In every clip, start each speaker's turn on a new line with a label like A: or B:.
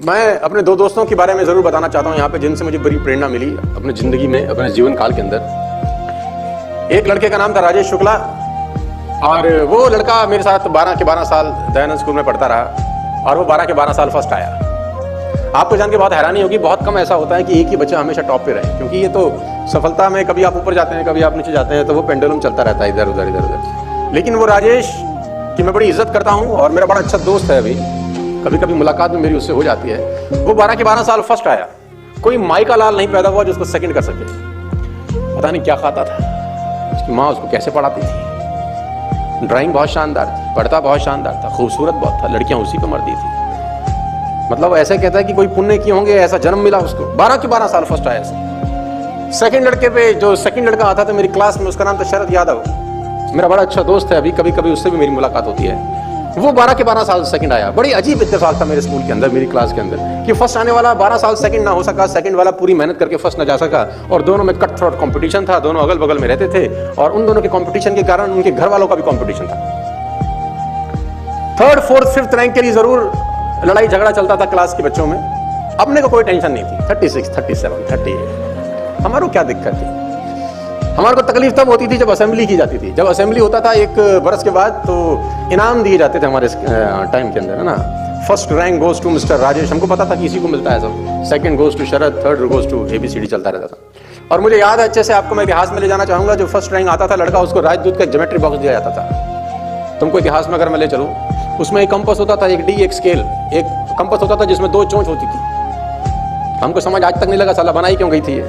A: मैं अपने दो दोस्तों के बारे में जरूर बताना चाहता हूँ यहाँ पे, जिनसे मुझे बड़ी प्रेरणा मिली अपनी जिंदगी में, अपने जीवन काल के अंदर। एक लड़के का नाम था राजेश शुक्ला, और वो लड़का मेरे साथ 12 के 12 साल दयानंद स्कूल में पढ़ता रहा, और वो 12 के 12 साल फर्स्ट आया। आपको जान के बहुत हैरानी होगी, बहुत कम ऐसा होता है कि एक ही बच्चा हमेशा टॉप पे रहे, क्योंकि ये तो सफलता में कभी आप ऊपर जाते हैं, कभी आप नीचे जाते हैं, तो वो पेंडुलम चलता रहता है इधर उधर इधर उधर। लेकिन वो राजेश की मैं बड़ी इज्जत करता हूँ और मेरा बड़ा अच्छा दोस्त है। अभी कभी कभी मुलाकात में मेरी उससे हो जाती है। वो 12 के 12 साल फर्स्ट आया। कोई माई का लाल नहीं पैदा हुआ जो उसको सेकंड कर सके। पता नहीं क्या खाता था, उसकी माँ उसको कैसे पढ़ाती थी। ड्राइंग बहुत शानदार थी, पढ़ता बहुत शानदार था, खूबसूरत बहुत था, लड़कियां उसी को मरती थी। मतलब ऐसे कहता है कि कोई पुण्य किए होंगे, ऐसा जन्म मिला उसको। 12 के 12 साल फर्स्ट आया। सेकंड लड़के पे, जो सेकंड लड़का आता था मेरी क्लास में, उसका नाम था शरद यादव। मेरा बड़ा अच्छा दोस्त है, अभी कभी कभी उससे भी मेरी मुलाकात होती है। वो 12 के 12 साल सेकंड आया। बड़ी अजीब इत्तेफाक था मेरे स्कूल के अंदर, मेरी क्लास के अंदर, कि फर्स्ट आने वाला 12 साल सेकंड ना हो सका, सेकंड वाला पूरी मेहनत करके फर्स्ट ना जा सका। और दोनों में कट थ्रोट कंपटीशन था, दोनों अगल बगल में रहते थे, और उन दोनों के कंपटीशन के कारण उनके घर वालों का भी कंपटीशन था। थर्ड फोर्थ फिफ्थ रैंक के लिए जरूर लड़ाई झगड़ा चलता था क्लास के बच्चों में। अपने को कोई टेंशन नहीं थी। 36, 37, 38 हमारे को क्या दिक्कत थी। हमारे को तकलीफ तब होती थी जब असेंबली की जाती थी। जब असेंबली होता था एक बरस के बाद, तो इनाम दिए जाते थे हमारे टाइम के अंदर, है ना। First rank goes to mister Rajesh. हमको पता था कि इसी को मिलता है सब। Second goes to Sharad, third goes to ABCD चलता रहता था। और मुझे याद है अच्छे से, आपको मैं इतिहास में ले जाना चाहूंगा। जो फर्स्ट रैंक आता था लड़का, उसको राजदूत का ज्योमेट्री बॉक्स दिया जाता था। तुमको इतिहास में अगर मैं ले चलूं, उसमें एक कंपास होता था, एक डी, एक स्केल, एक कंपास होता था जिसमें 2 चोंच होती थी। हमको समझ आज तक नहीं लगा साला बनाई क्यों गई थी ये,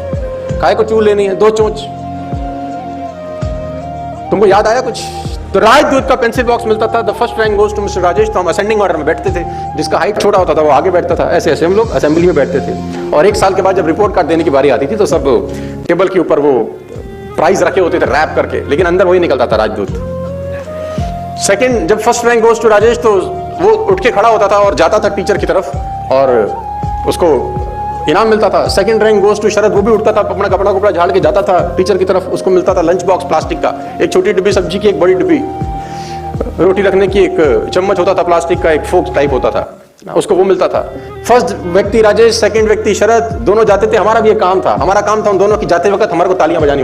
A: काहे को चूल लेनी है 2 चोंच। तुमको याद आया कुछ? तो राजदूत का पेंसिल बॉक्स मिलता था। The first rank goes to mister Rajesh. तो हम असेंडिंग ऑर्डर में बैठते थे। जिसका हाइट छोटा होता था वो आगे बैठता था। ऐसे ऐसे हम लोग असेंबली में बैठते थे। और 1 साल के बाद जब रिपोर्ट कार्ड देने की बारी आती थी, तो सब टेबल के ऊपर वो प्राइज रखे होते थे रैप करके, लेकिन अंदर वही निकलता था राजदूत। सेकंड, जब first rank goes to Rajesh, तो वो उठ के खड़ा होता था और जाता था टीचर की तरफ, और उसको इनाम मिलता था। सेकंड रैंक गोज टू शरद। वो भी उठता था, अपना कपड़ा झाड़ के जाता था टीचर की तरफ, उसको मिलता था लंच बॉक्स प्लास्टिक का। एक छोटी डिब्बी सब्जी की, एक बड़ी डिब्बी रोटी रखने की, एक चम्मच होता था प्लास्टिक का, एक फोक टाइप होता था, उसको वो मिलता था। फर्स्ट व्यक्ति राजेश, सेकंड व्यक्ति शरद, दोनों जाते थे। हमारा भी एक काम था, हमारा काम था उन दोनों की जाते वक्त हमारे को तालियां बजानी।